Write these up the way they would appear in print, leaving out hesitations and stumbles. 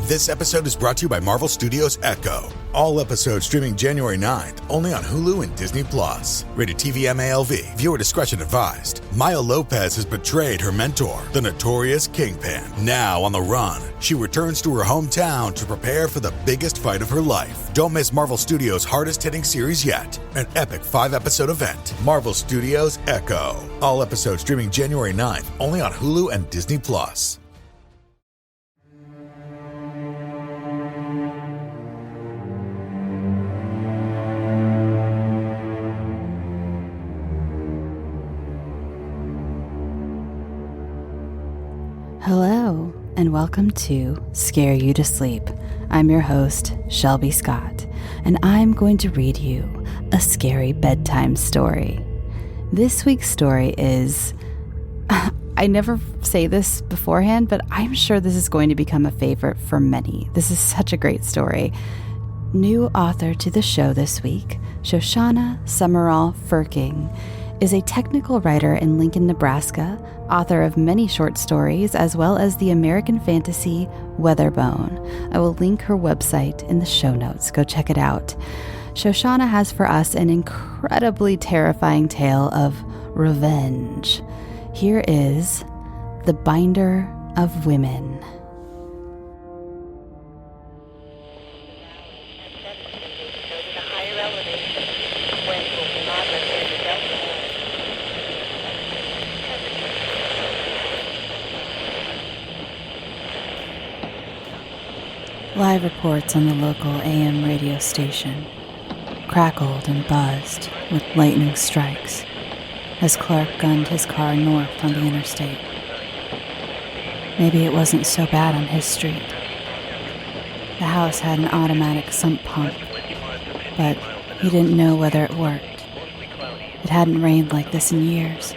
This episode is brought to you by Marvel Studios Echo. All episodes streaming January 9th, only on Hulu and Disney+. Rated TV MALV. Viewer discretion advised. Maya Lopez has betrayed her mentor, the notorious Kingpin. Now on the run, she returns to her hometown to prepare for the biggest fight of her life. Don't miss Marvel Studios' hardest-hitting series yet. An epic 5-episode event. Marvel Studios Echo. All episodes streaming January 9th, only on Hulu and Disney+. Hello, and welcome to Scare You to Sleep. I'm your host, Shelby Scott, and I'm going to read you a scary bedtime story. This week's story is... I never say this beforehand, but I'm sure this is going to become a favorite for many. This is such a great story. New author to the show this week, Shoshana Summerall Firking, is a technical writer in Lincoln, Nebraska, author of many short stories, as well as the American fantasy Weatherbone. I will link her website in the show notes. Go check it out. Shoshana has for us an incredibly terrifying tale of revenge. Here is The Binder of Women. Live reports on the local AM radio station crackled and buzzed with lightning strikes as Clark gunned his car north on the interstate. Maybe it wasn't so bad on his street. The house had an automatic sump pump, but he didn't know whether it worked. It hadn't rained like this in years.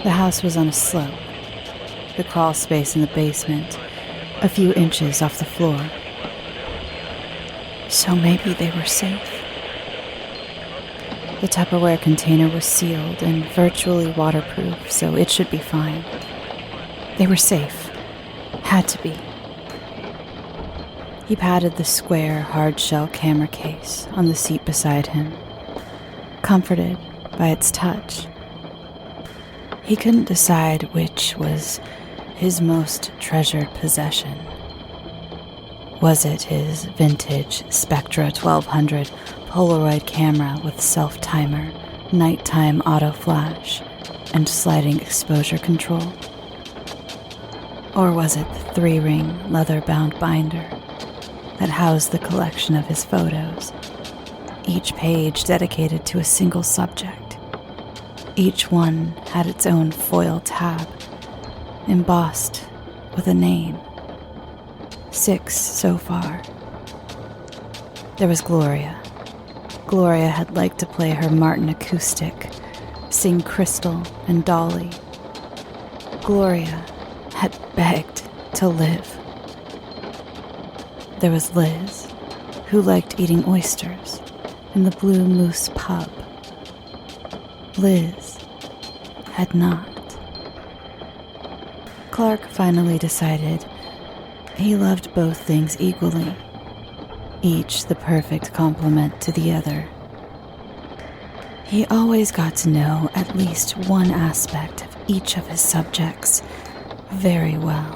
The house was on a slope, the crawl space in the basement a few inches off the floor. So maybe they were safe. The Tupperware container was sealed and virtually waterproof, so it should be fine. They were safe. Had to be. He patted the square, hard-shell camera case on the seat beside him, comforted by its touch. He couldn't decide which was his most treasured possession. Was it his vintage Spectra 1200 Polaroid camera with self-timer, nighttime auto flash, and sliding exposure control? Or was it the 3-ring leather-bound binder that housed the collection of his photos, each page dedicated to a single subject? Each one had its own foil tab, embossed with a name. 6 so far. There was Gloria. Gloria had liked to play her Martin acoustic, sing Crystal and Dolly. Gloria had begged to live. There was Liz, who liked eating oysters in the Blue Moose pub. Liz had not. Clark finally decided he loved both things equally, each the perfect complement to the other. He always got to know at least one aspect of each of his subjects very well.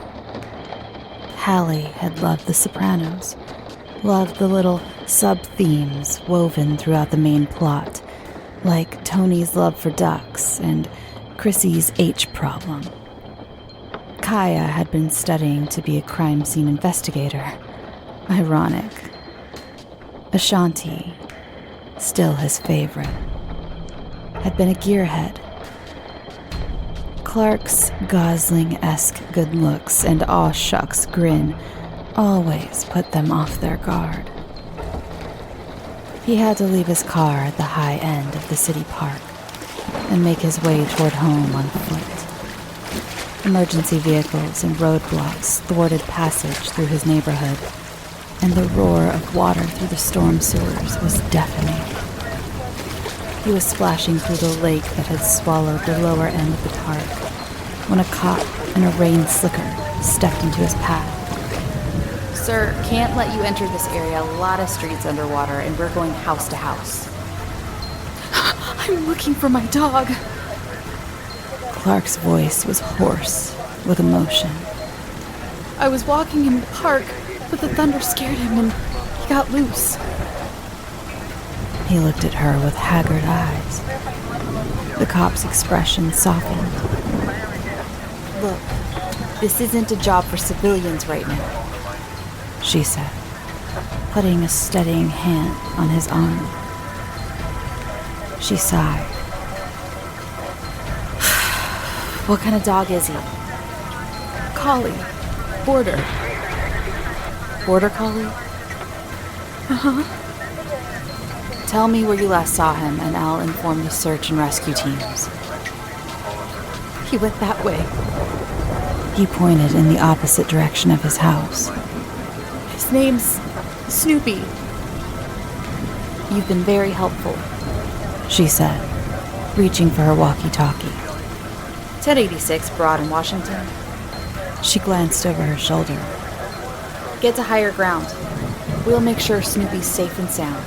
Hallie had loved The Sopranos, loved the little sub-themes woven throughout the main plot, like Tony's love for ducks and Chrissy's H problem. Kaya had been studying to be a crime scene investigator. Ironic. Ashanti, still his favorite, had been a gearhead. Clark's Gosling-esque good looks and aw-shucks grin always put them off their guard. He had to leave his car at the high end of the city park and make his way toward home on foot. Emergency vehicles and roadblocks thwarted passage through his neighborhood, and the roar of water through the storm sewers was deafening. He was splashing through the lake that had swallowed the lower end of the park when a cop in a rain slicker stepped into his path. Sir, can't let you enter this area. A lot of streets underwater, and we're going house to house. I'm looking for my dog. Clark's voice was hoarse with emotion. I was walking in the park, but the thunder scared him and he got loose. He looked at her with haggard eyes. The cop's expression softened. Look, this isn't a job for civilians right now, she said, putting a steadying hand on his arm. She sighed. What kind of dog is he? Collie. Border. Border collie? Uh-huh. Tell me where you last saw him, and I'll inform the search and rescue teams. He went that way. He pointed in the opposite direction of his house. His name's Snoopy. You've been very helpful, she said, reaching for her walkie-talkie. 1086 Broad in Washington. She glanced over her shoulder. Get to higher ground. We'll make sure Snoopy's safe and sound.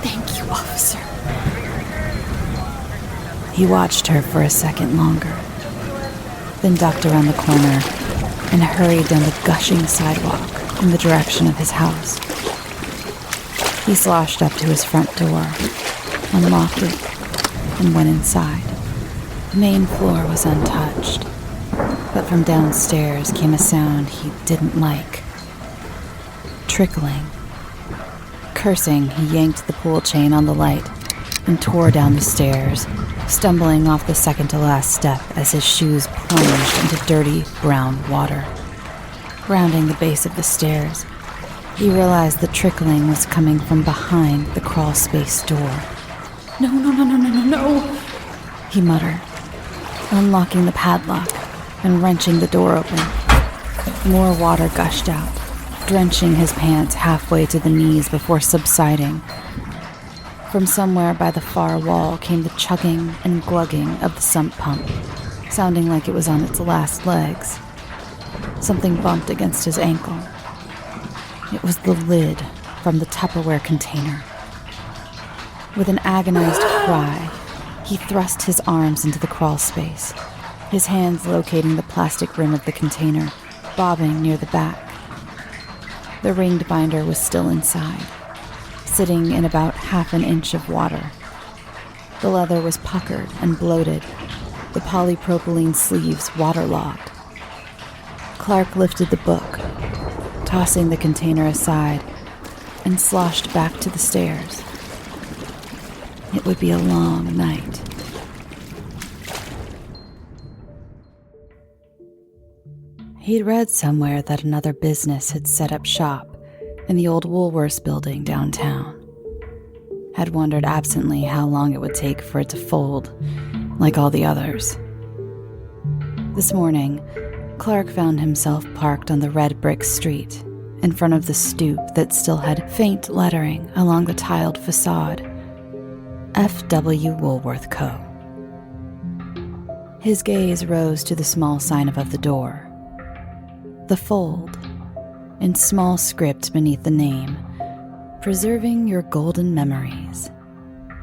Thank you, officer. He watched her for a second longer, then ducked around the corner and hurried down the gushing sidewalk in the direction of his house. He sloshed up to his front door, unlocked it, and went inside. The main floor was untouched, but from downstairs came a sound he didn't like. Trickling. Cursing, he yanked the pull chain on the light and tore down the stairs, stumbling off the second-to-last step as his shoes plunged into dirty, brown water. Rounding the base of the stairs, he realized the trickling was coming from behind the crawl space door. No, He muttered, unlocking the padlock and wrenching the door open. More water gushed out, drenching his pants halfway to the knees before subsiding. From somewhere by the far wall came the chugging and glugging of the sump pump, sounding like it was on its last legs. Something bumped against his ankle. It was the lid from the Tupperware container. With an agonized cry, he thrust his arms into the crawl space, his hands locating the plastic rim of the container, bobbing near the back. The ringed binder was still inside, sitting in about half an inch of water. The leather was puckered and bloated, the polypropylene sleeves waterlogged. Clark lifted the book, tossing the container aside, and sloshed back to the stairs. It would be a long night. He'd read somewhere that another business had set up shop in the old Woolworths building downtown. Had wondered absently how long it would take for it to fold, like all the others. This morning, Clark found himself parked on the red brick street, in front of the stoop that still had faint lettering along the tiled facade. F.W. Woolworth Co. His gaze rose to the small sign above the door. The fold, in small script beneath the name, Preserving Your Golden Memories.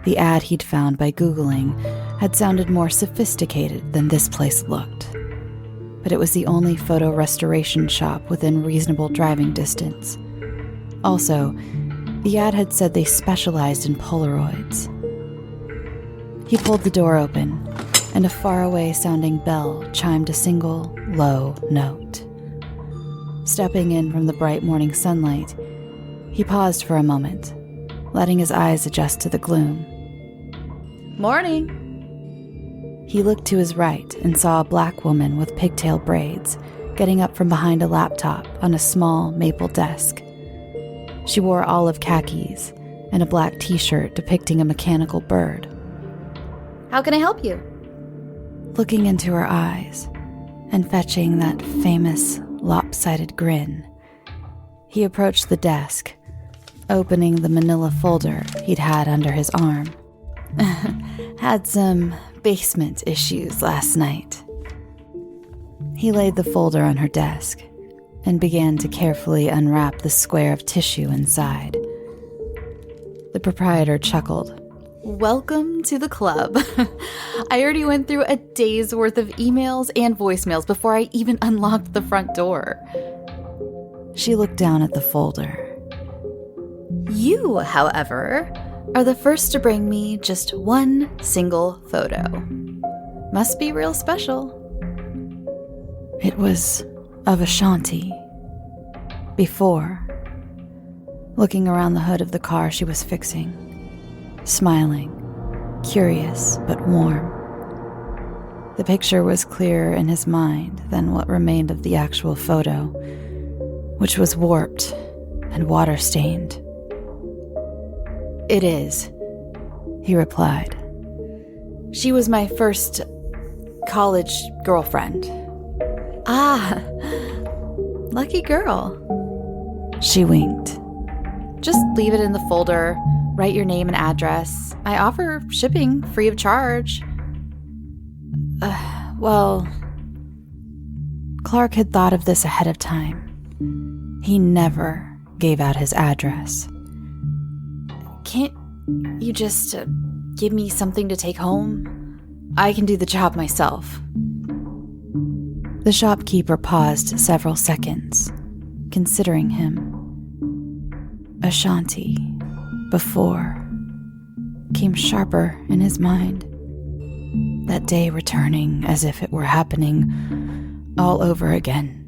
The ad he'd found by Googling had sounded more sophisticated than this place looked. But it was the only photo restoration shop within reasonable driving distance. Also, the ad had said they specialized in Polaroids. He pulled the door open, and a faraway-sounding bell chimed a single, low note. Stepping in from the bright morning sunlight, he paused for a moment, letting his eyes adjust to the gloom. Morning! He looked to his right and saw a black woman with pigtail braids getting up from behind a laptop on a small maple desk. She wore olive khakis and a black t-shirt depicting a mechanical bird. How can I help you? Looking into her eyes and fetching that famous lopsided grin, he approached the desk, opening the manila folder he'd had under his arm. Had some basement issues last night. He laid the folder on her desk and began to carefully unwrap the square of tissue inside. The proprietor chuckled. Welcome to the club. I already went through a day's worth of emails and voicemails before I even unlocked the front door. She looked down at the folder. You, however, are the first to bring me just one single photo. Must be real special. It was of Ashanti. Before, looking around the hood of the car she was fixing, smiling, curious but warm. The picture was clearer in his mind than what remained of the actual photo, which was warped and water-stained. It is, he replied. She was my first college girlfriend. Ah, lucky girl. She winked. Just leave it in the folder, write your name and address. I offer shipping free of charge. Well, Clark had thought of this ahead of time. He never gave out his address. Can't you just give me something to take home? I can do the job myself. The shopkeeper paused several seconds, considering him. Ashanti, before, came sharper in his mind. That day returning as if it were happening all over again.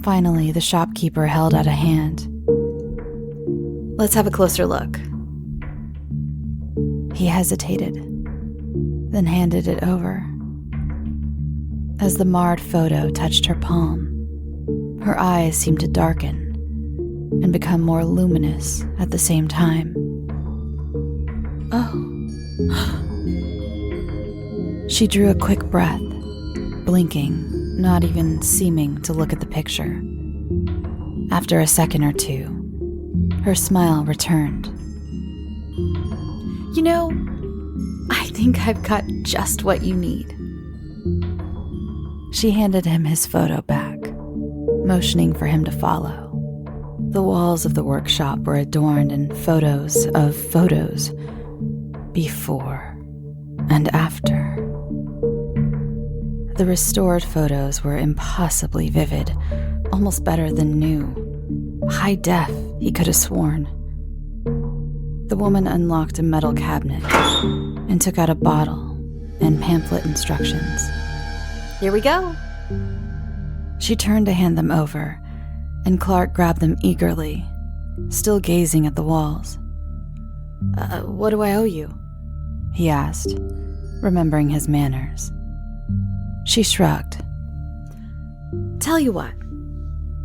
Finally, the shopkeeper held out a hand. Let's have a closer look. He hesitated, then handed it over. As the marred photo touched her palm, her eyes seemed to darken and become more luminous at the same time. Oh. She drew a quick breath, blinking, not even seeming to look at the picture. After a second or two, her smile returned. You know, I think I've got just what you need. She handed him his photo back, motioning for him to follow. The walls of the workshop were adorned in photos of photos, before and after. The restored photos were impossibly vivid, almost better than new. High def, he could have sworn. The woman unlocked a metal cabinet and took out a bottle and pamphlet instructions. Here we go. She turned to hand them over, and Clark grabbed them eagerly, still gazing at the walls. What do I owe you? He asked, remembering his manners. She shrugged. Tell you what,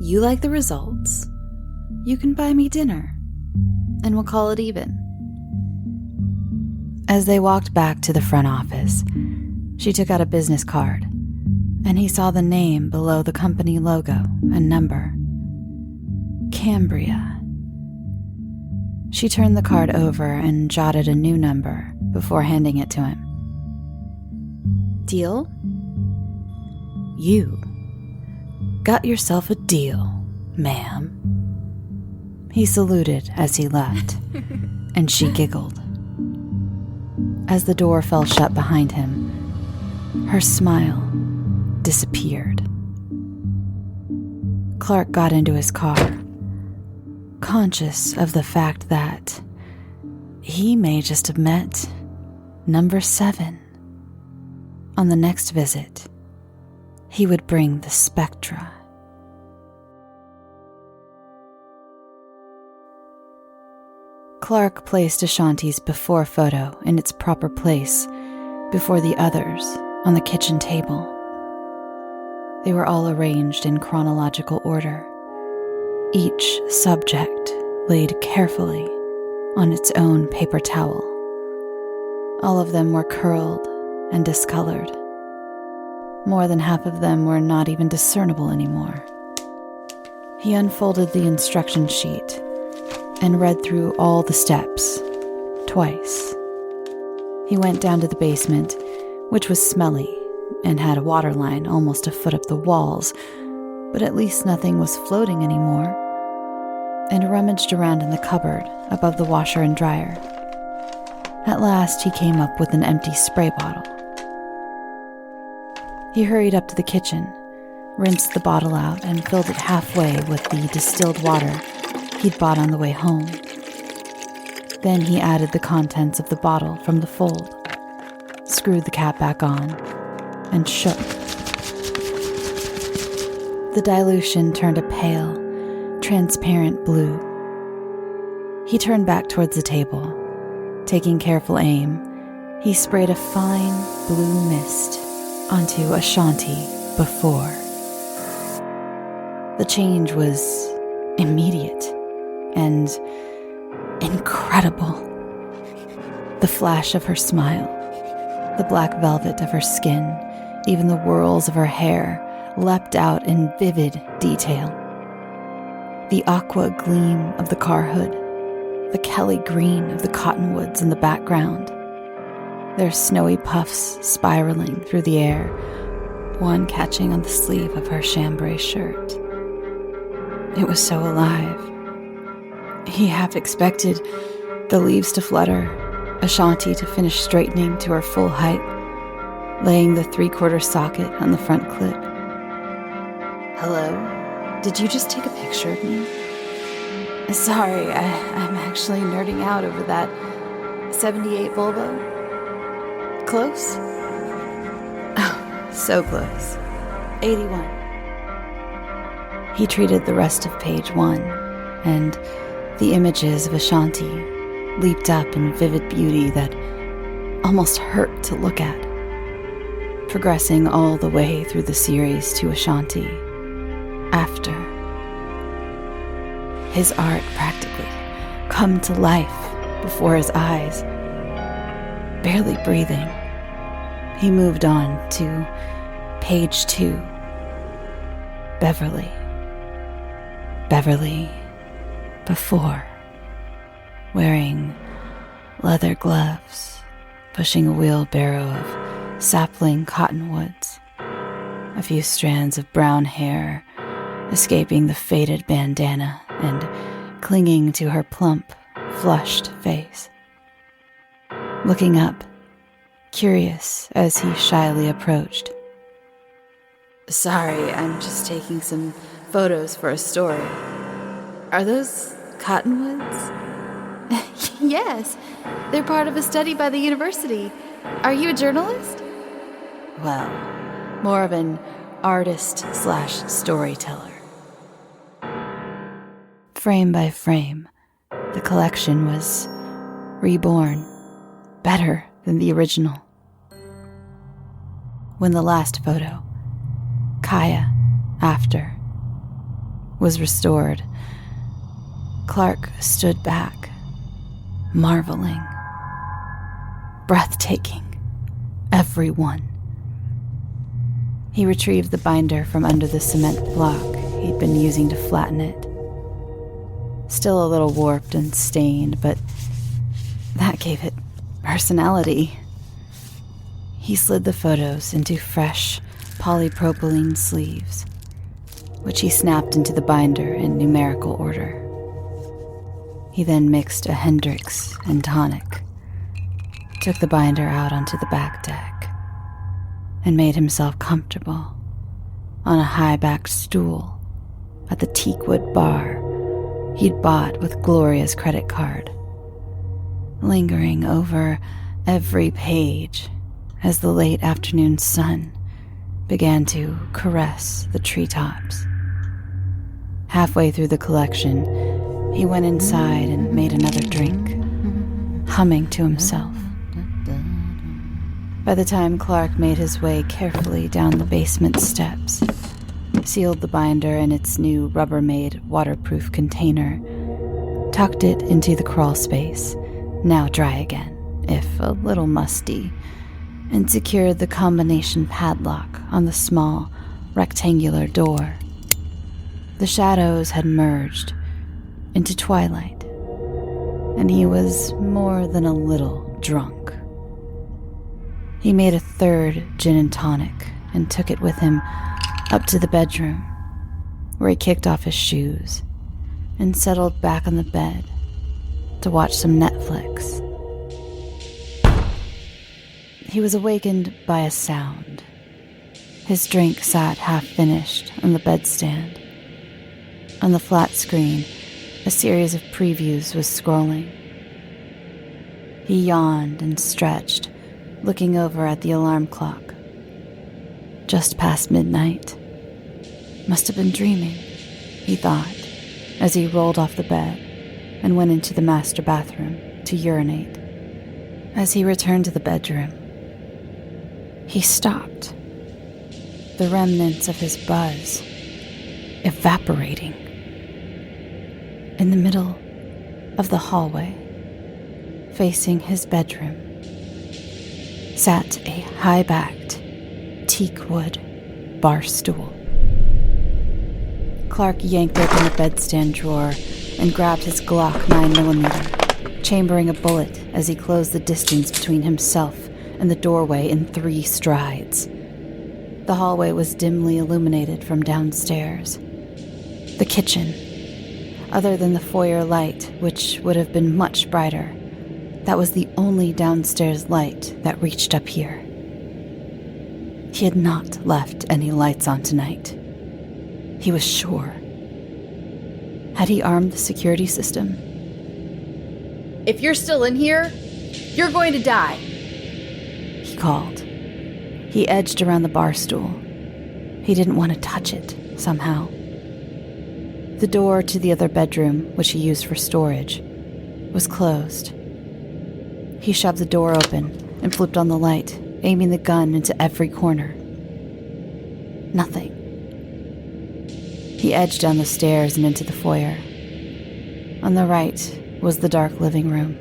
you like the results. You can buy me dinner, and we'll call it even. As they walked back to the front office, she took out a business card, and he saw the name below the company logo and number. Cambria. She turned the card over and jotted a new number before handing it to him. Deal? You got yourself a deal, ma'am. He saluted as he left, and she giggled. As the door fell shut behind him, her smile disappeared. Clark got into his car, conscious of the fact that he may just have met number 7. On the next visit, he would bring the spectra. Clark placed Ashanti's before photo in its proper place before the others on the kitchen table. They were all arranged in chronological order, each subject laid carefully on its own paper towel. All of them were curled and discolored. More than half of them were not even discernible anymore. He unfolded the instruction sheet and read through all the steps, twice. He went down to the basement, which was smelly and had a water line almost a foot up the walls, but at least nothing was floating anymore, and rummaged around in the cupboard above the washer and dryer. At last, he came up with an empty spray bottle. He hurried up to the kitchen, rinsed the bottle out, and filled it halfway with the distilled water he'd bought on the way home. Then he added the contents of the bottle from the fold, screwed the cap back on, and shook. The dilution turned a pale, transparent blue. He turned back towards the table. Taking careful aim, he sprayed a fine blue mist onto Ashanti before. The change was immediate and incredible. The flash of her smile, the black velvet of her skin, even the whirls of her hair leapt out in vivid detail. The aqua gleam of the car hood, the Kelly green of the cottonwoods in the background, their snowy puffs spiraling through the air, one catching on the sleeve of her chambray shirt. It was so alive. He half expected the leaves to flutter, Ashanti to finish straightening to her full height, laying the 3/4 socket on the front clip. "Hello? Did you just take a picture of me?" "Sorry, I'm actually nerding out over that 78 Volvo." "Close?" "Oh, so close. 81. He treated the rest of page 1, and the images of Ashanti leaped up in vivid beauty that almost hurt to look at, progressing all the way through the series to Ashanti after. His art practically come to life before his eyes. Barely breathing, he moved on to page 2. Beverly before, wearing leather gloves, pushing a wheelbarrow of sapling cottonwoods, a few strands of brown hair escaping the faded bandana and clinging to her plump, flushed face. Looking up, curious as he shyly approached. "Sorry, I'm just taking some photos for a story. Are those cottonwoods?" "Yes, they're part of a study by the university. Are you a journalist?" "Well, more of an artist/storyteller. Frame by frame, the collection was reborn, better than the original. When the last photo, Kaya, after, was restored, Clark stood back, marveling. Breathtaking, every one. He retrieved the binder from under the cement block he'd been using to flatten it. Still a little warped and stained, but that gave it personality. He slid the photos into fresh polypropylene sleeves, which he snapped into the binder in numerical order. He then mixed a Hendrix and tonic, took the binder out onto the back deck, and made himself comfortable on a high-backed stool at the teakwood bar he'd bought with Gloria's credit card, lingering over every page as the late afternoon sun began to caress the treetops. Halfway through the collection, he went inside and made another drink, humming to himself. By the time Clark made his way carefully down the basement steps, sealed the binder in its new Rubbermaid waterproof container, tucked it into the crawl space, now dry again, if a little musty, and secured the combination padlock on the small, rectangular door. The shadows had merged into twilight, and he was more than a little drunk. He made a third gin and tonic and took it with him up to the bedroom, where he kicked off his shoes and settled back on the bed to watch some Netflix. He was awakened by a sound. His drink sat half-finished on the bedstand. On the flat screen, a series of previews was scrolling. He yawned and stretched, looking over at the alarm clock. Just past midnight. Must have been dreaming, he thought, as he rolled off the bed and went into the master bathroom to urinate. As he returned to the bedroom, he stopped. The remnants of his buzz evaporating. In the middle of the hallway, facing his bedroom, sat a high-backed teakwood bar stool. Clark yanked open the bedstand drawer and grabbed his Glock 9mm, chambering a bullet as he closed the distance between himself and the doorway in 3 strides. The hallway was dimly illuminated from downstairs. The kitchen, other than the foyer light, which would have been much brighter, that was the only downstairs light that reached up here. He had not left any lights on tonight. He was sure. Had he armed the security system? If you're still in here, you're going to die, he called. He edged around the bar stool. He didn't want to touch it, somehow. The door to the other bedroom, which he used for storage, was closed. He shoved the door open and flipped on the light, aiming the gun into every corner. Nothing. He edged down the stairs and into the foyer. On the right was the dark living room.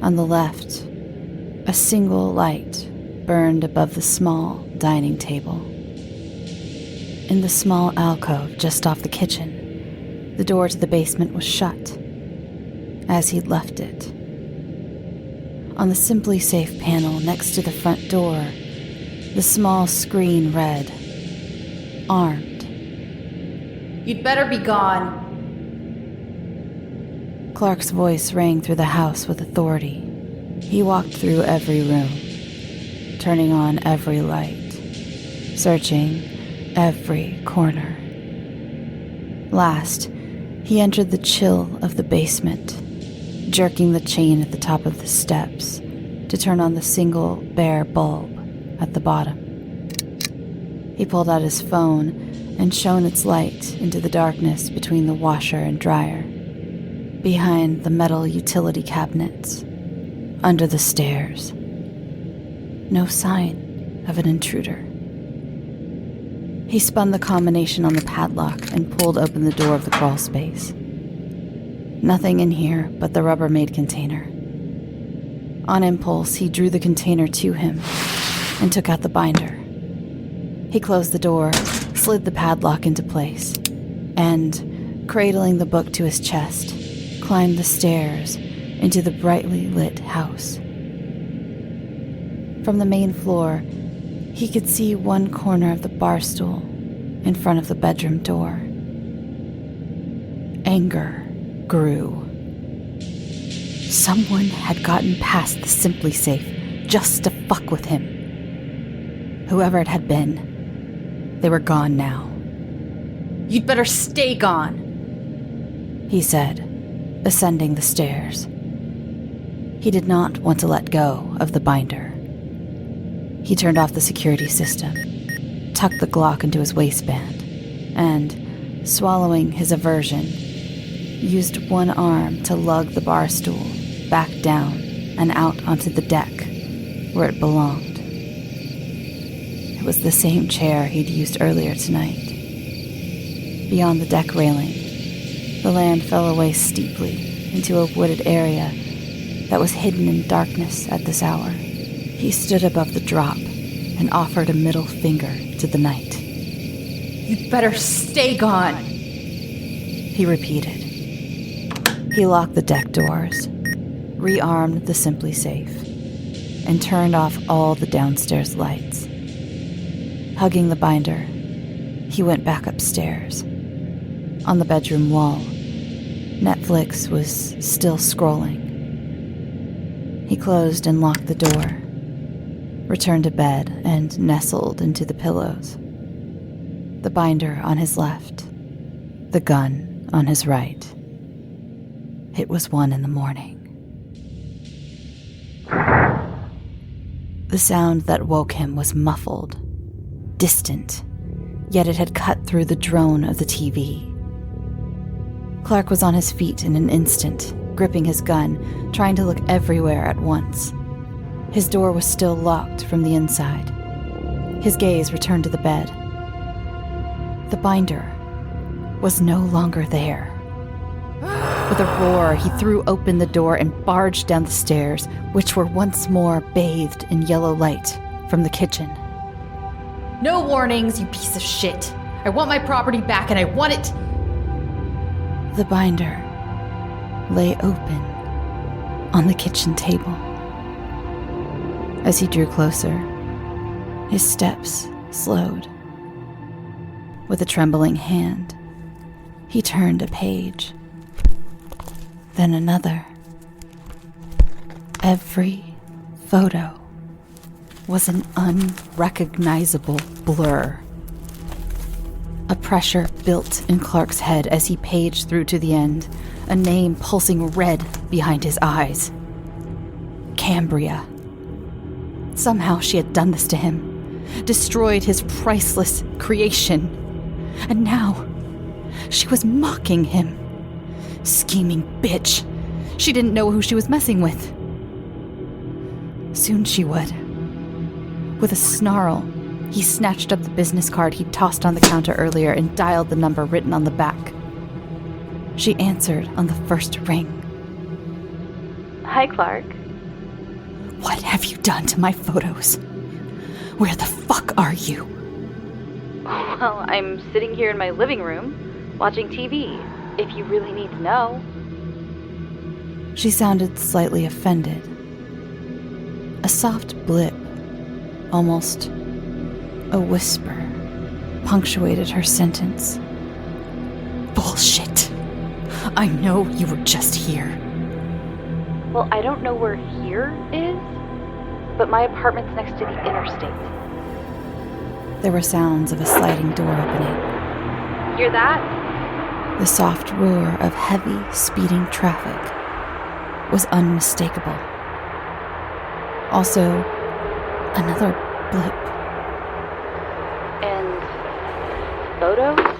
On the left, a single light burned above the small dining table. In the small alcove just off the kitchen, the door to the basement was shut, as he'd left it. On the Simply Safe panel next to the front door, the small screen read, "Armed." You'd better be gone. Clark's voice rang through the house with authority. He walked through every room, turning on every light, searching every corner. Last, he entered the chill of the basement, jerking the chain at the top of the steps to turn on the single bare bulb at the bottom. He pulled out his phone and shone its light into the darkness between the washer and dryer, behind the metal utility cabinets, under the stairs. No sign of an intruder. He spun the combination on the padlock and pulled open the door of the crawl space. Nothing in here but the Rubbermaid container. On impulse, he drew the container to him and took out the binder. He closed the door, slid the padlock into place, and, cradling the book to his chest, climbed the stairs into the brightly lit house. From the main floor, he could see one corner of the bar stool in front of the bedroom door. Anger grew. Someone had gotten past the Simply Safe just to fuck with him. Whoever it had been, they were gone now. You'd better stay gone, he said, ascending the stairs. He did not want to let go of the binder. He turned off the security system, tucked the Glock into his waistband, and, swallowing his aversion, used one arm to lug the bar stool back down and out onto the deck where it belonged. It was the same chair he'd used earlier tonight. Beyond the deck railing, the land fell away steeply into a wooded area that was hidden in darkness at this hour. He stood above the drop and offered a middle finger to the night. You'd better stay gone, he repeated. He locked the deck doors, rearmed the Simply Safe, and turned off all the downstairs lights. Hugging the binder, He went back upstairs. On the bedroom wall, Netflix was still scrolling. He closed and locked the door, returned to bed, and nestled into the pillows. The binder on his left, the gun on his right. It was 1 a.m. The sound that woke him was muffled, distant, yet it had cut through the drone of the TV. Clark was on his feet in an instant, gripping his gun, trying to look everywhere at once. His door was still locked from the inside. His gaze returned to the bed. The binder was no longer there. With a roar, he threw open the door and barged down the stairs, which were once more bathed in yellow light from the kitchen. No warnings, you piece of shit. I want my property back and I want it. The binder lay open on the kitchen table. As he drew closer, his steps slowed. With a trembling hand, he turned a page, then another. Every photo was an unrecognizable blur. A pressure built in Clark's head as he paged through to the end, a name pulsing red behind his eyes. Cambria. Somehow she had done this to him, destroyed his priceless creation. And now, she was mocking him. Scheming bitch. She didn't know who she was messing with. Soon she would. With a snarl, he snatched up the business card he'd tossed on the counter earlier and dialed the number written on the back. She answered on the first ring. Hi, Clark. What have you done to my photos? Where the fuck are you? Well, I'm sitting here in my living room, watching TV, if you really need to know. She sounded slightly offended. A soft blip, almost a whisper, punctuated her sentence. Bullshit. I know you were just here. Well, I don't know where here is, but my apartment's next to the interstate. There were sounds of a sliding door opening. Hear that? The soft roar of heavy, speeding traffic was unmistakable. Also, another blip. And photos?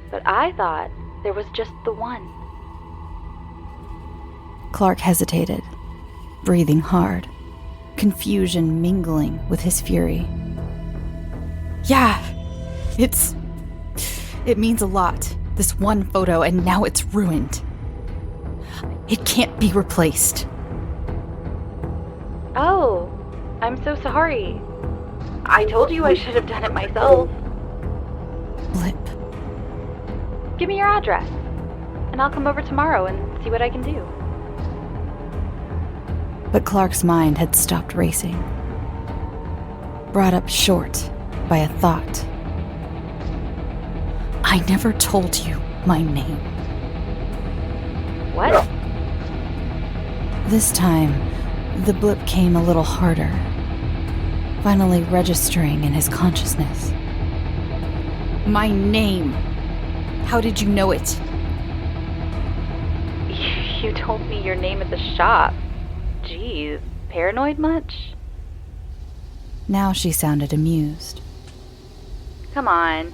But I thought there was just the one. Clark hesitated, breathing hard, confusion mingling with his fury. Yeah, it means a lot, this one photo, and now it's ruined. It can't be replaced. Oh, I'm so sorry. I told you I should have done it myself. Blip. Give me your address, and I'll come over tomorrow and see what I can do. But Clark's mind had stopped racing, brought up short by a thought. I never told you my name. What? This time, the blip came a little harder, finally registering in his consciousness. My name! How did you know it? You told me your name at the shop. Jeez, paranoid much? Now she sounded amused. Come on,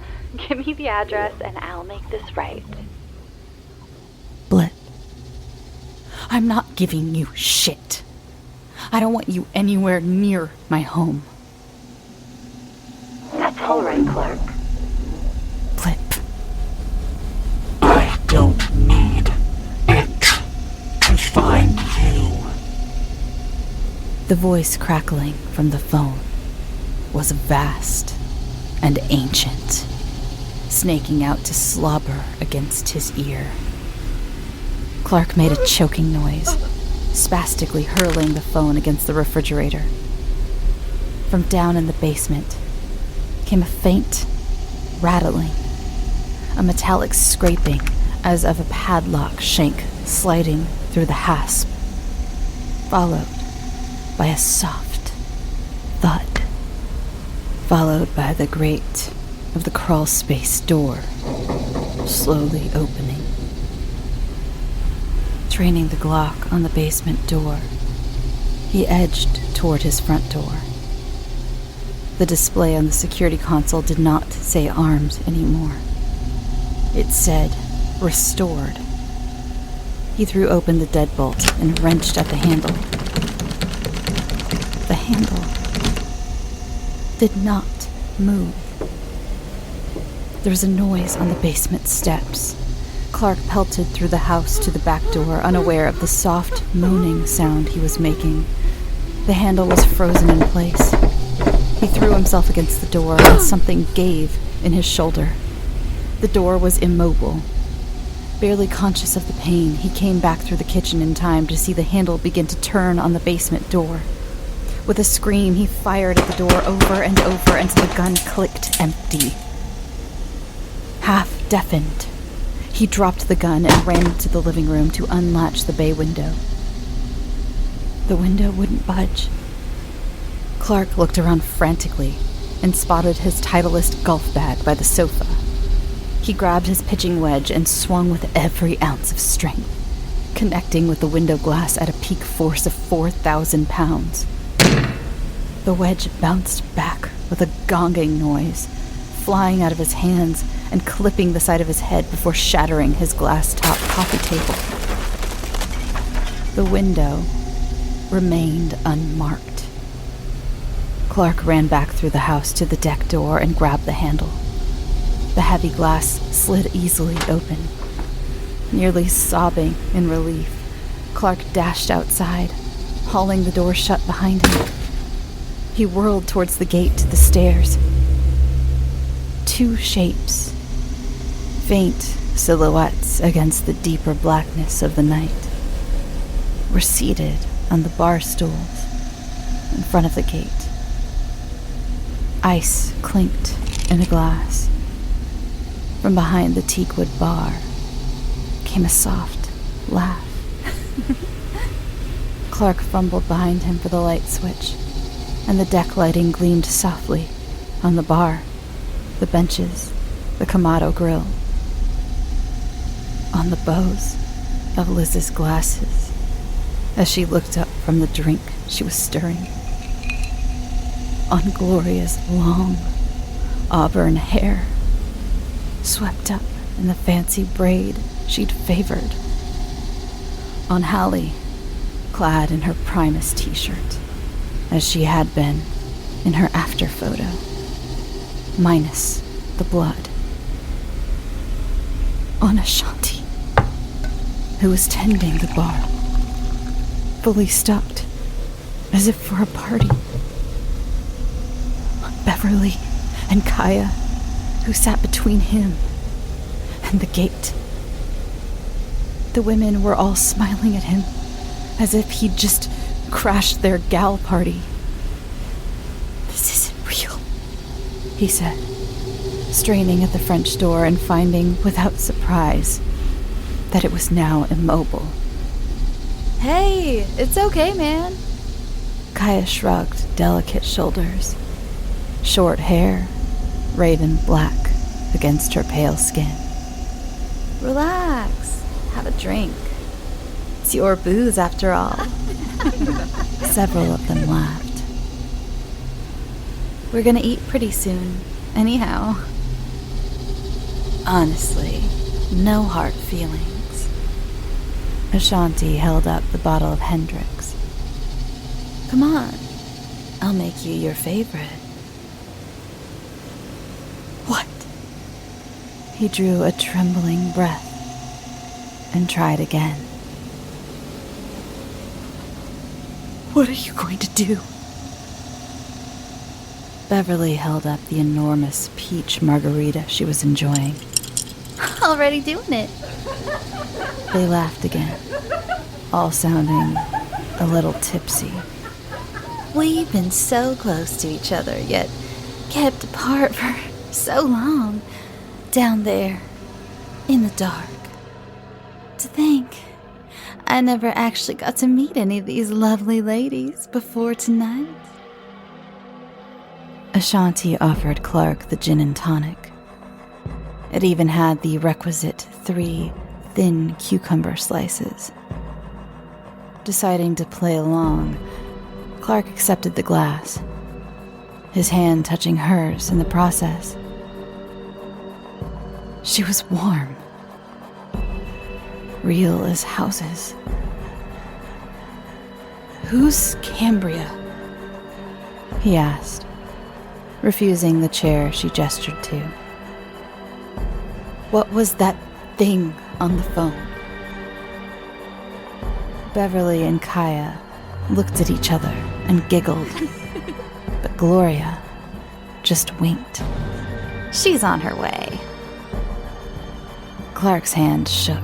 give me the address and I'll make this right. Blip. I'm not giving you shit. I don't want you anywhere near my home. That's all right, Clark. Blip. I don't need it to find you. The voice crackling from the phone was vast and ancient, snaking out to slobber against his ear. Clark made a choking noise, spastically hurling the phone against the refrigerator. From down in the basement came a faint, rattling, a metallic scraping as of a padlock shank sliding through the hasp, followed by a soft thud, followed by the grate of the crawlspace door slowly opening. Training the Glock on the basement door, he edged toward his front door. The display on the security console did not say armed anymore. It said restored. He threw open the deadbolt and wrenched at the handle. The handle did not move. There was a noise on the basement steps. Clark pelted through the house to the back door, unaware of the soft, moaning sound he was making. The handle was frozen in place. He threw himself against the door, and something gave in his shoulder. The door was immobile. Barely conscious of the pain, he came back through the kitchen in time to see the handle begin to turn on the basement door. With a scream, he fired at the door over and over until the gun clicked empty. Half deafened, he dropped the gun and ran into the living room to unlatch the bay window. The window wouldn't budge. Clark looked around frantically and spotted his Titleist golf bag by the sofa. He grabbed his pitching wedge and swung with every ounce of strength, connecting with the window glass at a peak force of 4,000 pounds. The wedge bounced back with a gonging noise, flying out of his hands and clipping the side of his head before shattering his glass-top coffee table. The window remained unmarked. Clark ran back through the house to the deck door and grabbed the handle. The heavy glass slid easily open. Nearly sobbing in relief, Clark dashed outside, hauling the door shut behind him. He whirled towards the gate to the stairs. Two shapes, faint silhouettes against the deeper blackness of the night, were seated on the bar stools in front of the gate. Ice clinked in a glass. From behind the teakwood bar came a soft laugh. Clark fumbled behind him for the light switch, and the deck lighting gleamed softly on the bar, the benches, the Kamado grill, on the bows of Liz's glasses as she looked up from the drink she was stirring, on Gloria's long auburn hair, swept up in the fancy braid she'd favored, on Hallie, clad in her Primus t-shirt, as she had been in her after photo, minus the blood, on Ashanti, who was tending the bar, fully stocked, as if for a party, on Beverly and Kaya, who sat between him and the gate. The women were all smiling at him, as if he'd just crashed their gal party. "This isn't real," he said, straining at the French door and finding, without surprise, that it was now immobile. Hey, it's okay, man. Kaya shrugged delicate shoulders. Short hair, raven black against her pale skin. Relax. Have a drink. It's your booze, after all. Several of them laughed. We're gonna eat pretty soon, anyhow. Honestly, no hard feelings. Ashanti held up the bottle of Hendrix. Come on. I'll make you your favorite. What? He drew a trembling breath and tried again. What are you going to do? Beverly held up the enormous peach margarita she was enjoying. Already doing it. They laughed again, all sounding a little tipsy. We've been so close to each other, yet kept apart for So long, down there, in the dark. To think, I never actually got to meet any of these lovely ladies before tonight. Ashanti offered Clark the gin and tonic. It even had the requisite 3 thin cucumber slices. Deciding to play along, Clark accepted the glass, his hand touching hers in the process. She was warm, real as houses. "Who's Cambria?" he asked, refusing the chair she gestured to. "What was that thing on the phone?" Beverly and Kaya looked at each other and giggled, but Gloria just winked. She's on her way. Clark's hand shook,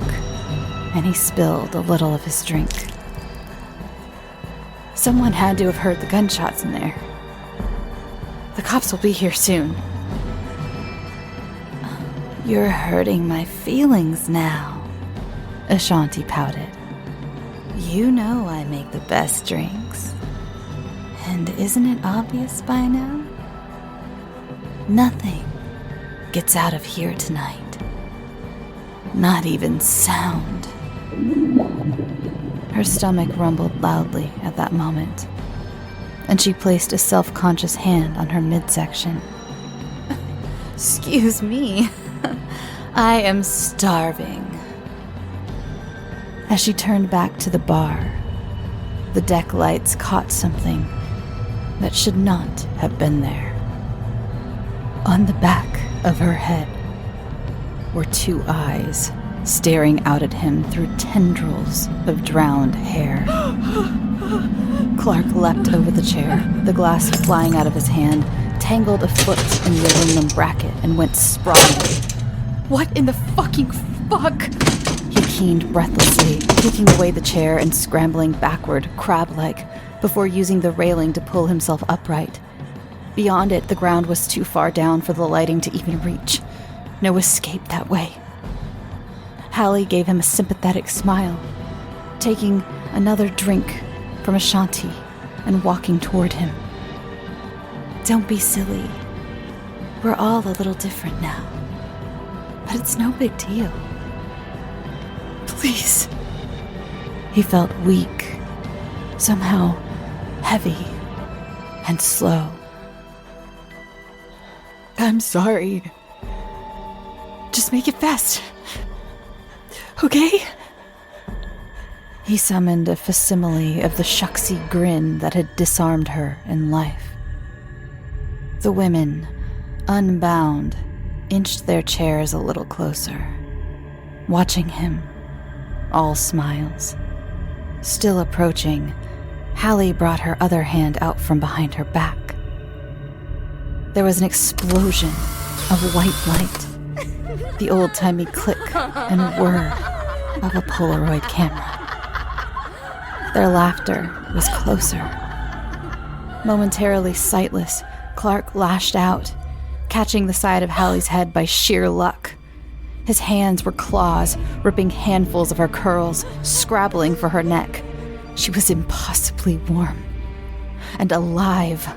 and he spilled a little of his drink. Someone had to have heard the gunshots in there. The cops will be here soon. You're hurting my feelings now, Ashanti pouted. You know I make the best drinks. And isn't it obvious by now? Nothing gets out of here tonight. Not even sound. Her stomach rumbled loudly at that moment, and she placed a self-conscious hand on her midsection. Excuse me. I am starving. As she turned back to the bar, the deck lights caught something that should not have been there. On the back of her head were 2 eyes staring out at him through tendrils of drowned hair. Clark leapt over the chair, the glass flying out of his hand, tangled a foot in the aluminum bracket, and went sprawling. What in the fucking fuck? He keened breathlessly, kicking away the chair and scrambling backward, crab-like, before using the railing to pull himself upright. Beyond it, the ground was too far down for the lighting to even reach. No escape that way. Hallie gave him a sympathetic smile, taking another drink from Ashanti and walking toward him. Don't be silly. We're all a little different now. But it's no big deal. Please. He felt weak, somehow heavy and slow. I'm sorry. Just make it fast. Okay? He summoned a facsimile of the shucksy grin that had disarmed her in life. The women, unbound, inched their chairs a little closer, watching him, all smiles. Still approaching, Hallie brought her other hand out from behind her back. There was an explosion of white light, the old-timey click and whir of a Polaroid camera. Their laughter was closer. Momentarily sightless, Clark lashed out, catching the side of Hallie's head by sheer luck. His hands were claws, ripping handfuls of her curls, scrabbling for her neck. She was impossibly warm and alive,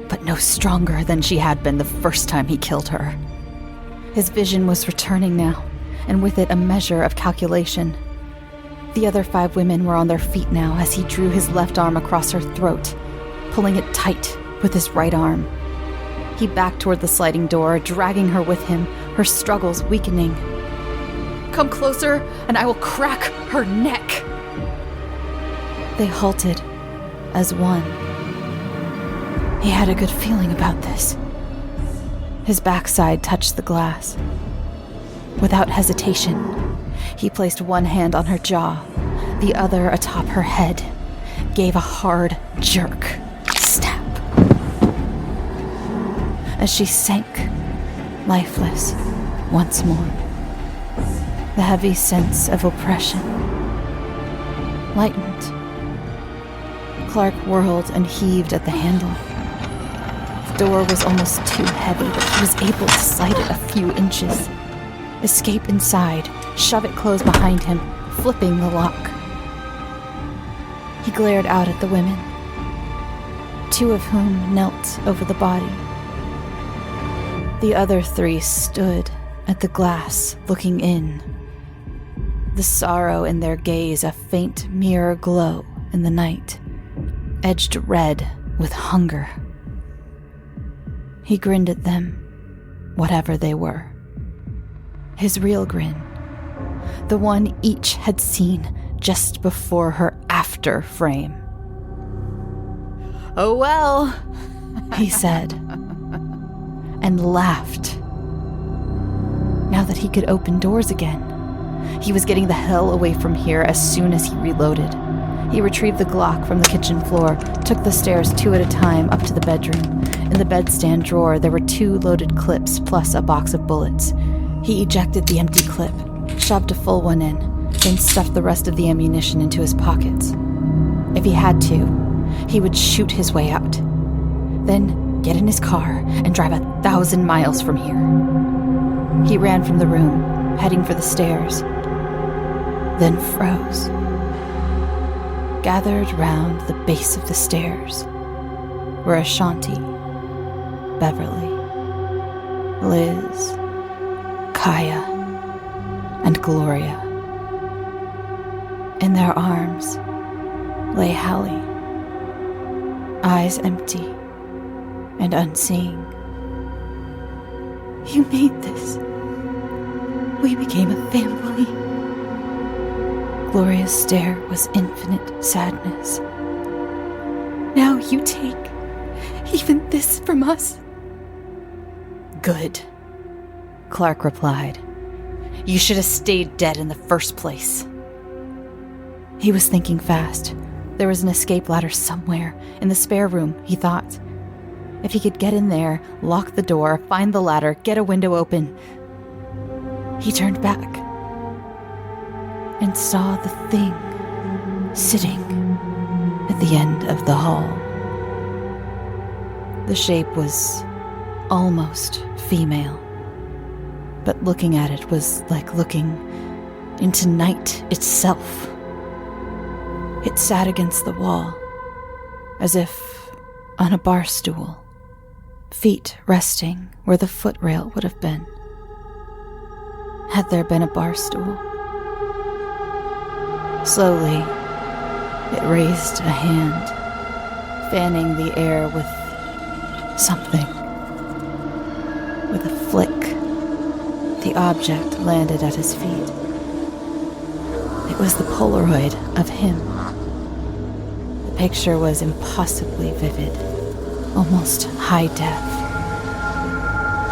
but no stronger than she had been the first time he killed her. His vision was returning now, and with it a measure of calculation. The other 5 women were on their feet now as he drew his left arm across her throat, pulling it tight with his right arm. He backed toward the sliding door, dragging her with him, her struggles weakening. Come closer, and I will crack her neck. They halted as one. He had a good feeling about this. His backside touched the glass. Without hesitation, he placed one hand on her jaw, the other atop her head, gave a hard jerk. Snap. As she sank, lifeless, once more. The heavy sense of oppression lightened. Clark whirled and heaved at the handle. door was almost too heavy, but he was able to slide it a few inches. Escape inside, shove it closed behind him, flipping the lock. He glared out at the women, 2 of whom knelt over the body. The other 3 stood at the glass, looking in. The sorrow in their gaze a faint mirror glow in the night, edged red with hunger. He grinned at them, whatever they were. His real grin, the one each had seen just before her after frame. "Oh well," he said, and laughed. Now that he could open doors again, he was getting the hell away from here as soon as he reloaded. He retrieved the Glock from the kitchen floor, took the stairs 2 at a time up to the bedroom. In the bedstand drawer, there were 2 loaded clips plus a box of bullets. He ejected the empty clip, shoved a full one in, then stuffed the rest of the ammunition into his pockets. If he had to, he would shoot his way out. Then get in his car and drive 1,000 miles from here. He ran from the room, heading for the stairs, then froze. Gathered round the base of the stairs were Ashanti, Beverly, Liz, Kaya, and Gloria. In their arms lay Hallie, eyes empty and unseeing. "You made this. We became a family." Gloria's stare was infinite sadness. "Now you take even this from us?" "Good," Clark replied. "You should have stayed dead in the first place." He was thinking fast. There was an escape ladder somewhere, in the spare room, he thought. If he could get in there, lock the door, find the ladder, get a window open. He turned back and saw the thing sitting at the end of the hall. The shape was almost female, but looking at it was like looking into night itself. It sat against the wall, as if on a bar stool, feet resting where the footrail would have been. Had there been a bar stool? Slowly, it raised a hand, fanning the air with something. With a flick, the object landed at his feet. It was the Polaroid of him. The picture was impossibly vivid, almost high def.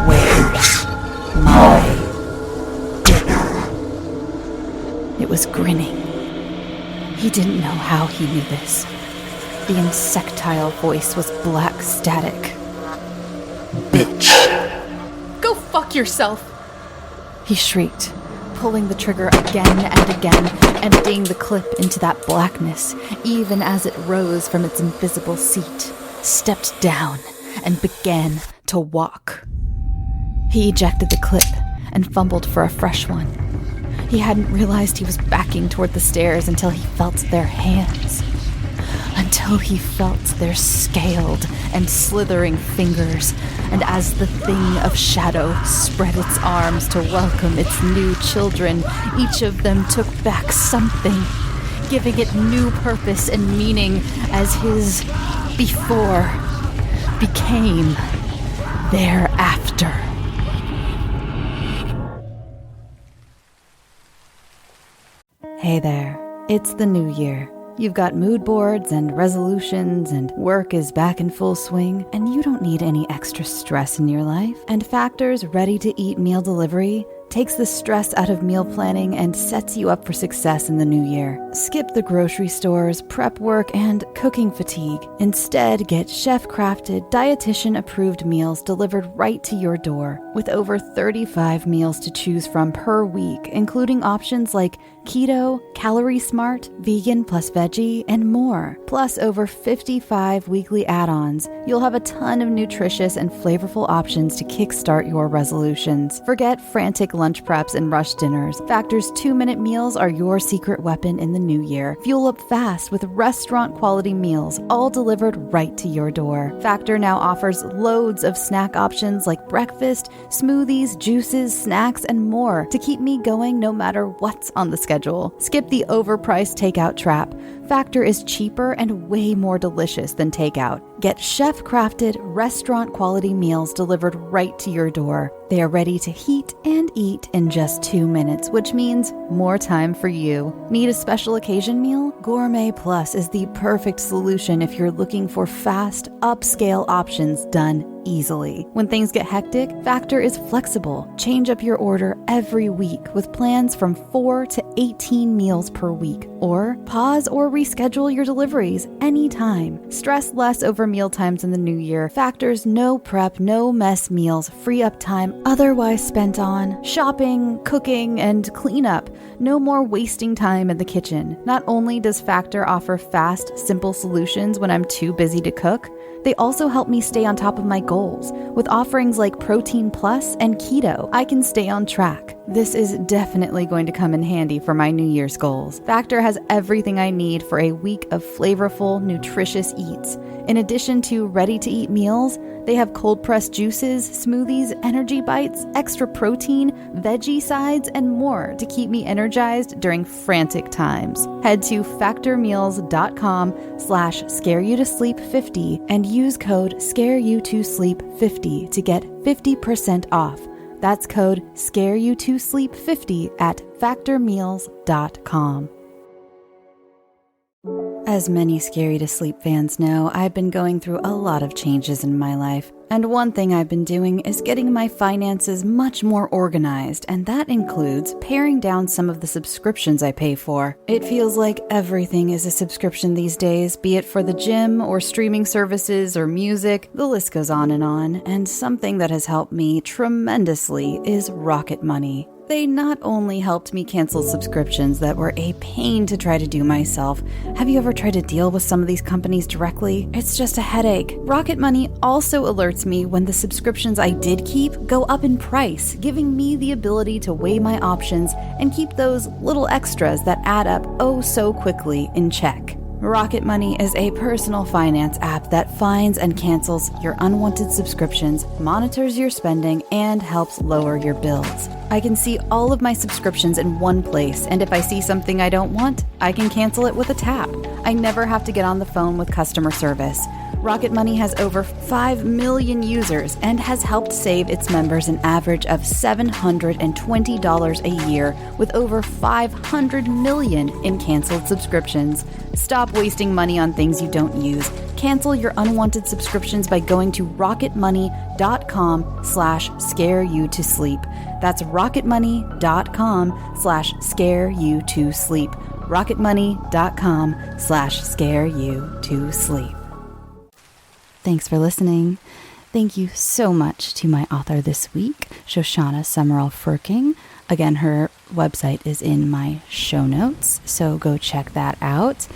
"Where's my dinner?" It was grinning. He didn't know how he knew this. The insectile voice was black static. Bitch. Go fuck yourself! He shrieked, pulling the trigger again and again, emptying the clip into that blackness, even as it rose from its invisible seat, stepped down, and began to walk. He ejected the clip and fumbled for a fresh one. He hadn't realized he was backing toward the stairs until he felt their hands. Until he felt their scaled and slithering fingers, and as the thing of shadow spread its arms to welcome its new children, each of them took back something, giving it new purpose and meaning as his before became thereafter. Hey there, it's the new year. You've got mood boards and resolutions, and work is back in full swing, and you don't need any extra stress in your life. And Factor's ready-to-eat meal delivery takes the stress out of meal planning and sets you up for success in the new year. Skip the grocery stores, prep work, and cooking fatigue. Instead, get chef-crafted, dietitian-approved meals delivered right to your door, with over 35 meals to choose from per week, including options like keto, calorie smart, vegan plus veggie, and more. Plus over 55 weekly add-ons. You'll have a ton of nutritious and flavorful options to kickstart your resolutions. Forget frantic lunch preps and rush dinners. Factor's 2-minute meals are your secret weapon in the new year. Fuel up fast with restaurant-quality meals, all delivered right to your door. Factor now offers loads of snack options like breakfast, smoothies, juices, snacks, and more to keep me going no matter what's on the schedule. Skip the overpriced takeout trap. Factor is cheaper and way more delicious than takeout. Get chef-crafted, restaurant-quality meals delivered right to your door. They are ready to heat and eat in just 2 minutes, which means more time for you. Need a special occasion meal? Gourmet Plus is the perfect solution if you're looking for fast, upscale options done easily. When things get hectic, Factor is flexible. Change up your order every week with plans from 4 to 18 meals per week. Or pause or reschedule your deliveries anytime. Stress less over meal times in the new year. Factor's no prep, no mess meals free up time otherwise spent on shopping, cooking, and cleanup. No more wasting time in the kitchen. Not only does Factor offer fast, simple solutions when I'm too busy to cook, they also help me stay on top of my goals. With offerings like Protein Plus and Keto, I can stay on track. This is definitely going to come in handy for my New Year's goals. Factor has everything I need for a week of flavorful, nutritious eats. In addition to ready-to-eat meals, they have cold-pressed juices, smoothies, energy bites, extra protein, veggie sides, and more to keep me energized during frantic times. Head to factormeals.com/scareyoutosleep50 and use code scareyoutosleep50 to get 50% off. That's code scareyoutosleep50 at factormeals.com. As many Scary to Sleep fans know, I've been going through a lot of changes in my life. And one thing I've been doing is getting my finances much more organized, and that includes paring down some of the subscriptions I pay for. It feels like everything is a subscription these days, be it for the gym or streaming services or music, the list goes on, and something that has helped me tremendously is Rocket Money. They not only helped me cancel subscriptions that were a pain to try to do myself. Have you ever tried to deal with some of these companies directly? It's just a headache. Rocket Money also alerts me when the subscriptions I did keep go up in price, giving me the ability to weigh my options and keep those little extras that add up oh so quickly in check. Rocket Money is a personal finance app that finds and cancels your unwanted subscriptions, monitors your spending, and helps lower your bills. I can see all of my subscriptions in one place, and if I see something I don't want, I can cancel it with a tap. I never have to get on the phone with customer service. Rocket Money has over 5 million users and has helped save its members an average of $720 a year with over 500 million in canceled subscriptions. Stop wasting money on things you don't use. Cancel your unwanted subscriptions by going to rocketmoney.com/scareyoutosleep. That's rocketmoney.com/scareyoutosleep. rocketmoney.com/scareyoutosleep. Thanks for listening. Thank you so much to my author this week, Shoshana Summerall-Furking. Again, her website is in my show notes, so go check that out.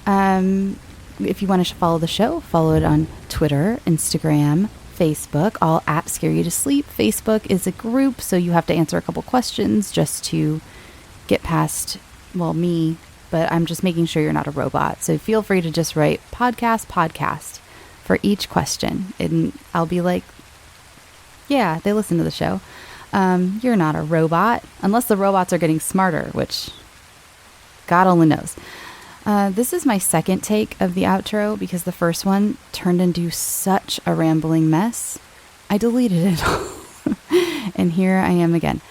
If you want to follow the show, follow it on Twitter, Instagram, Facebook, all at Scare You to Sleep. Facebook is a group, so you have to answer a couple questions just to get past, me, but I'm just making sure you're not a robot. So feel free to just write podcast for each question, and I'll be like, yeah, they listen to the show. You're not a robot, unless the robots are getting smarter, which God only knows. This is my second take of the outro because the first one turned into such a rambling mess. I deleted it all. And here I am again.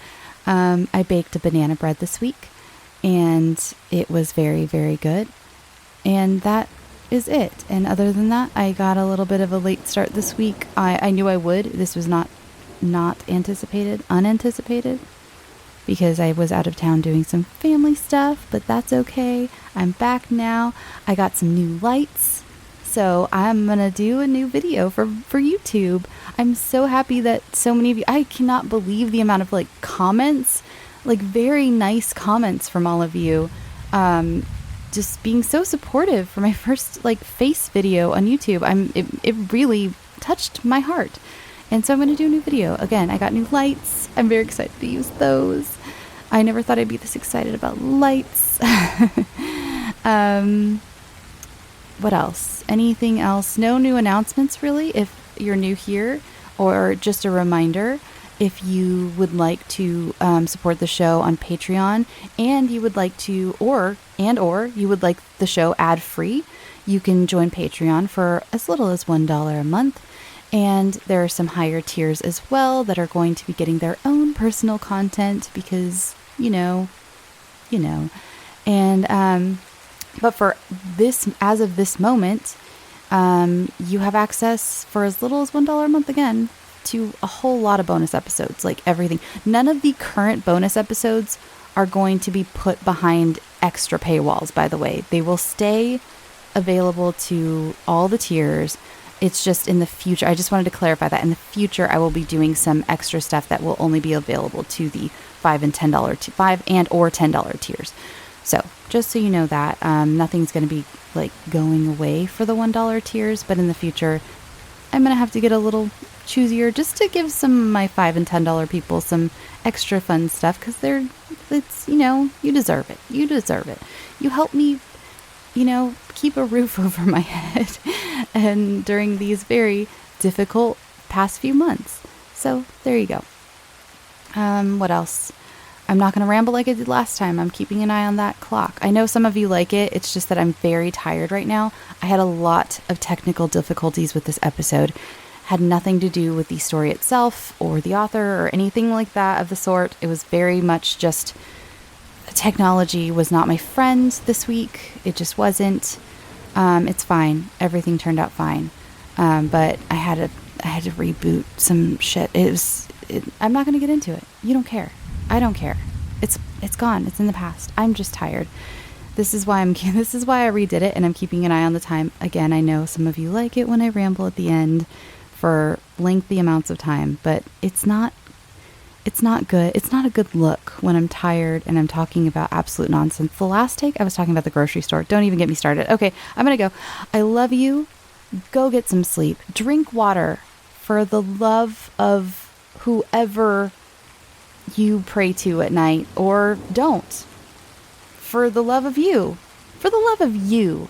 I baked a banana bread this week, and it was very, very good. And that is it. And other than that, I got a little bit of a late start this week. I knew I would. This was not anticipated, unanticipated. because I was out of town doing some family stuff, but that's okay. I'm back now. I got some new lights, so I'm gonna do a new video for YouTube. I'm so happy that so many of you, I cannot believe the amount of like comments, like very nice comments from all of you, just being so supportive for my first like face video on YouTube. It really touched my heart. And so I'm going to do a new video. Again, I got new lights. I'm very excited to use those. I never thought I'd be this excited about lights. What else? Anything else? No new announcements really if you're new here, or just a reminder, if you would like to support the show on Patreon and you would like to, or you would like the show ad-free, you can join Patreon for as little as $1 a month. And there are some higher tiers as well that are going to be getting their own personal content because, you know. And, but for this, as of this moment, you have access for as little as $1 a month again to a whole lot of bonus episodes, like everything. None of the current bonus episodes are going to be put behind extra paywalls, by the way. They will stay available to all the tiers. It's just in the future, I just wanted to clarify that in the future, I will be doing some extra stuff that will only be available to the $5 and $10 tiers. So just so you know that, nothing's going to be like going away for the $1 tiers, but in the future, I'm going to have to get a little choosier just to give some of my $5 and $10 people some extra fun stuff, because you deserve it. You deserve it. You help me, keep a roof over my head and during these very difficult past few months. So there you go. What else? I'm not going to ramble like I did last time. I'm keeping an eye on that clock. I know some of you like it. It's just that I'm very tired right now. I had a lot of technical difficulties with this episode. Had nothing to do with the story itself or the author or anything like that of the sort. It was very much just technology was not my friend this week. It just wasn't. It's fine. Everything turned out fine. But I had to reboot some shit. I'm not going to get into it. You don't care. I don't care. It's gone. It's in the past. I'm just tired. This is why I redid it, and I'm keeping an eye on the time. Again, I know some of you like it when I ramble at the end for lengthy amounts of time, but it's not good. It's not a good look when I'm tired and I'm talking about absolute nonsense. The last take, I was talking about the grocery store. Don't even get me started. Okay, I'm going to go. I love you. Go get some sleep. Drink water for the love of whoever you pray to at night, or don't. For the love of you. For the love of you.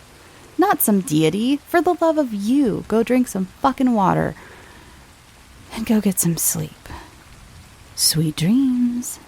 Not some deity. For the love of you. Go drink some fucking water. And go get some sleep. Sweet dreams.